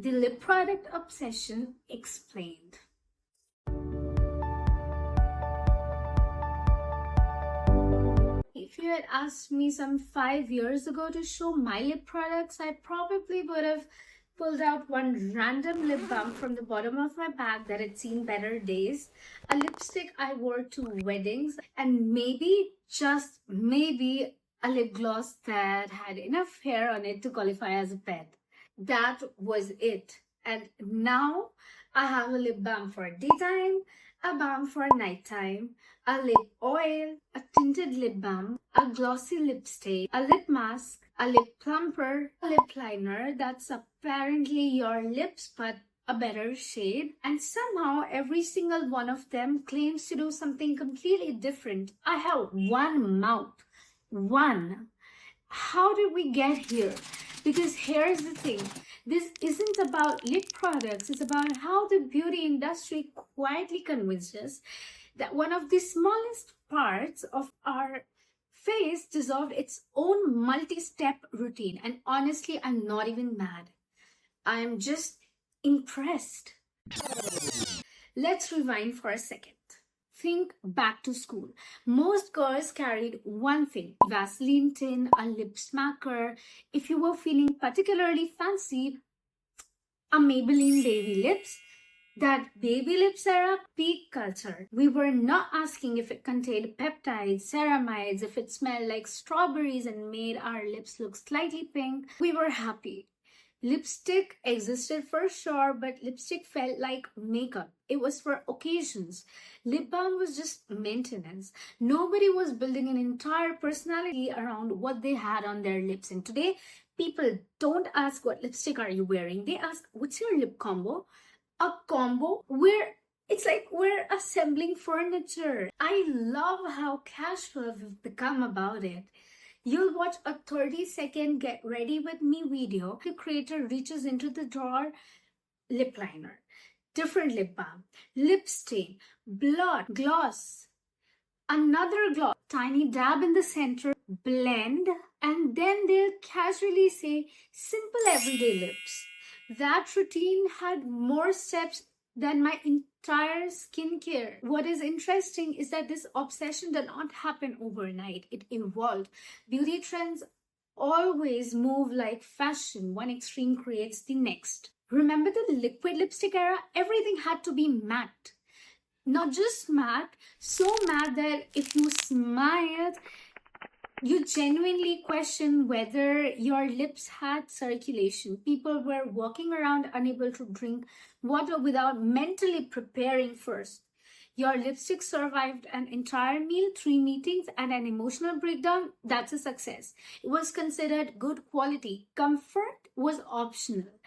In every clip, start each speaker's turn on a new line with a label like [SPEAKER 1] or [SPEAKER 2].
[SPEAKER 1] The lip product obsession explained. If you had asked me some 5 years ago to show my lip products, I probably would have pulled out one random lip balm from the bottom of my bag that had seen better days, a lipstick I wore to weddings, and maybe, just maybe, a lip gloss that had enough hair on it to qualify as a pet. That was it. And now I have a lip balm for daytime, a balm for nighttime, a lip oil, a tinted lip balm, a glossy lipstick, a lip mask, a lip plumper, a lip liner that's apparently your lips but a better shade, and somehow every single one of them claims to do something completely different. I have one mouth. One. How did we get here? Because here's the thing, this isn't about lip products, it's about how the beauty industry quietly convinces us that one of the smallest parts of our face deserved its own multi-step routine. And honestly, I'm not even mad. I'm just impressed. Let's rewind for a second. Think back to school. Most girls carried one thing, Vaseline tin, a lip smacker. If you were feeling particularly fancy, a Maybelline baby lips. That baby lips era, peak culture. We were not asking if it contained peptides, ceramides, if it smelled like strawberries and made our lips look slightly pink. We were happy. Lipstick existed for sure, but lipstick felt like makeup. It was for occasions. Lip balm was just maintenance. Nobody was building an entire personality around what they had on their lips. And today, people don't ask what lipstick are you wearing. They ask, what's your lip combo? A combo where it's like we're assembling furniture. I love how casual we've become about it. You'll watch a 30-second get ready with me video. The creator reaches into the drawer, lip liner, different lip balm, lip stain, blot, gloss, another gloss, tiny dab in the center, blend, and then they'll casually say simple everyday lips. That routine had more steps than my entire skincare. What is interesting is that this obsession did not happen overnight. It evolved. Beauty trends always move like fashion. One extreme creates the next. Remember the liquid lipstick era? Everything had to be matte. Not just matte, so matte that if you smiled, you genuinely question whether your lips had circulation. People were walking around unable to drink water without mentally preparing first. Your lipstick survived an entire meal, 3 meetings, and an emotional breakdown. That's a success. It was considered good quality. Comfort was optional.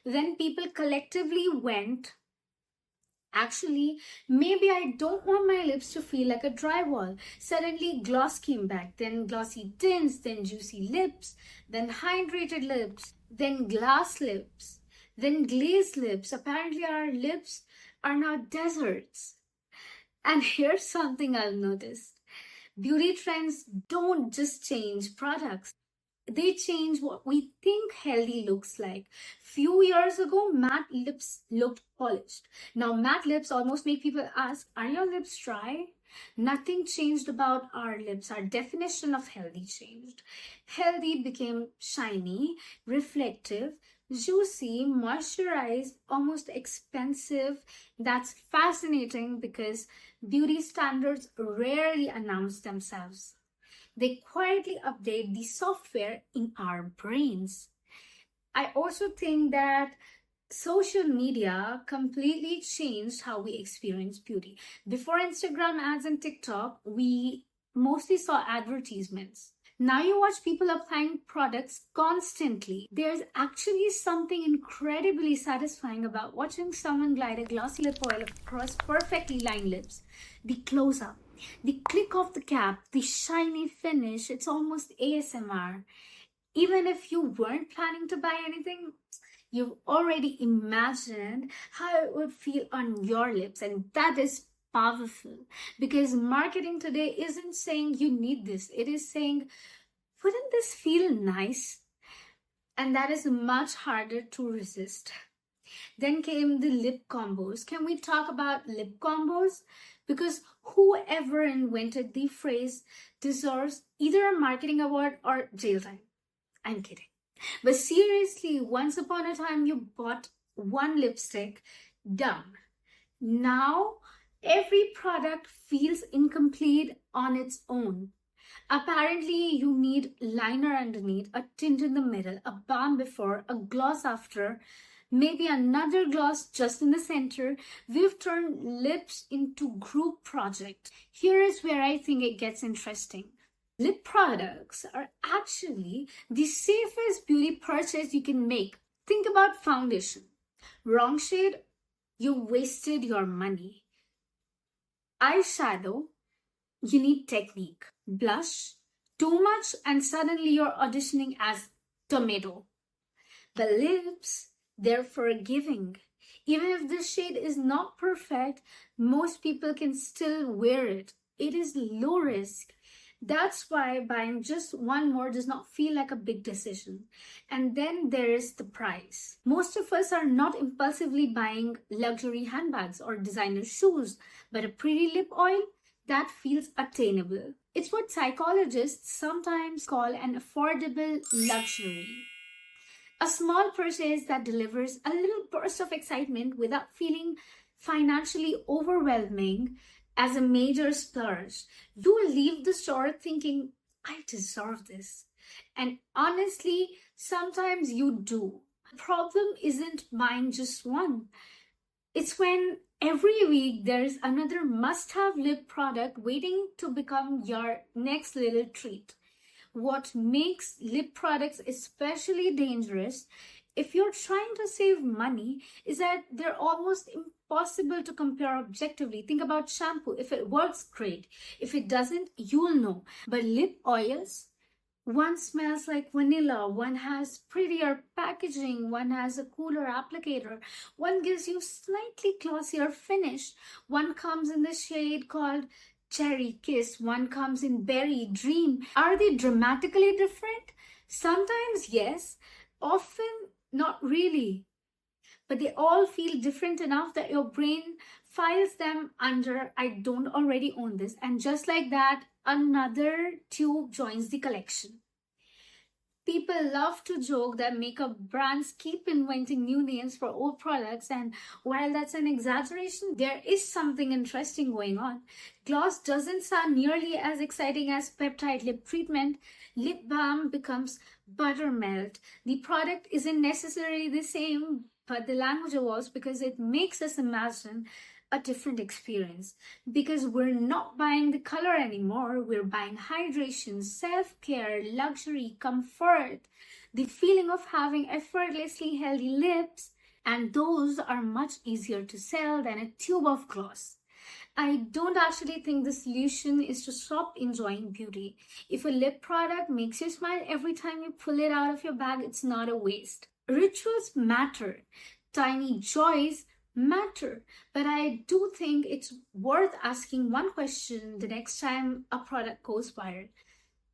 [SPEAKER 1] Then people collectively went, actually, maybe I don't want my lips to feel like a drywall. Suddenly, gloss came back, then glossy tints, then juicy lips, then hydrated lips, then glass lips, then glazed lips. Apparently, our lips are now deserts. And here's something I've noticed. Beauty trends don't just change products. They change what we think healthy looks like. Few years ago, matte lips looked polished. Now, matte lips almost make people ask, are your lips dry? Nothing changed about our lips. Our definition of healthy changed. Healthy became shiny, reflective, juicy, moisturized, almost expensive. That's fascinating because beauty standards rarely announce themselves. They quietly update the software in our brains. I also think that social media completely changed how we experience beauty. Before Instagram ads and TikTok, we mostly saw advertisements. Now you watch people applying products constantly. There's actually something incredibly satisfying about watching someone glide a glossy lip oil across perfectly lined lips. The close-up, the click of the cap, the shiny finish, it's almost ASMR. Even if you weren't planning to buy anything, you've already imagined how it would feel on your lips, and that is powerful because marketing today isn't saying you need this. It is saying, wouldn't this feel nice? And that is much harder to resist. Then came the lip combos. Can we talk about lip combos? Because whoever invented the phrase deserves either a marketing award or jail time. I'm kidding. But seriously, once upon a time you bought one lipstick, done. Now every product feels incomplete on its own. Apparently, you need liner underneath, a tint in the middle, a balm before, a gloss after, maybe another gloss just in the center. We've turned lips into group project. Here is where I think it gets interesting. Lip products are actually the safest beauty purchase you can make. Think about foundation. Wrong shade, you wasted your money. Eyeshadow, you need technique. Blush, too much, and suddenly you're auditioning as tomato. The lips, they're forgiving. Even if the shade is not perfect, most people can still wear it. It is low risk. That's why buying just one more does not feel like a big decision. And then there is the price. Most of us are not impulsively buying luxury handbags or designer shoes, but a pretty lip oil, that feels attainable. It's what psychologists sometimes call an affordable luxury. A small purchase that delivers a little burst of excitement without feeling financially overwhelming as a major splurge. You will leave the store thinking, I deserve this. And honestly, sometimes you do. The problem isn't buying just one. It's when every week there's another must-have lip product waiting to become your next little treat. What makes lip products especially dangerous if you're trying to save money is that they're almost impossible to compare objectively. Think about shampoo. If it works, great. If it doesn't, you'll know. But lip oils, one smells like vanilla, one has prettier packaging, one has a cooler applicator, one gives you slightly glossier finish, one comes in the shade called Cherry Kiss, one comes in Berry Dream. Are they dramatically different? Sometimes yes, often not really. But they all feel different enough that your brain files them under I don't already own this. And just like that, another tube joins the collection. People love to joke that makeup brands keep inventing new names for old products, and while that's an exaggeration, there is something interesting going on. Gloss doesn't sound nearly as exciting as peptide lip treatment. Lip balm becomes buttermelt. The product isn't necessarily the same, but the language evolves because it makes us imagine a different experience, because we're not buying the color anymore. We're buying hydration, self-care, luxury, comfort, the feeling of having effortlessly healthy lips, and those are much easier to sell than a tube of gloss. I don't actually think the solution is to stop enjoying beauty. If a lip product makes you smile every time you pull it out of your bag, it's not a waste. Rituals matter. Tiny joys matter, but I do think it's worth asking one question the next time a product goes viral.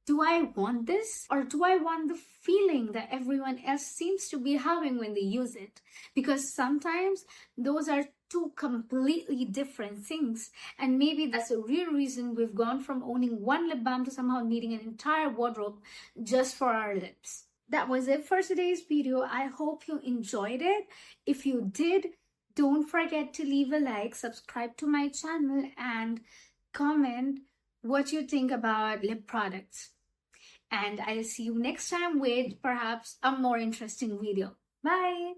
[SPEAKER 1] Do I want this, or do I want the feeling that everyone else seems to be having when they use it? Because sometimes those are two completely different things, and maybe that's the real reason we've gone from owning one lip balm to somehow needing an entire wardrobe just for our lips. That was it for today's video. I hope you enjoyed it. If you did, don't forget to leave a like, subscribe to my channel, and comment what you think about lip products. And I'll see you next time with perhaps a more interesting video. Bye!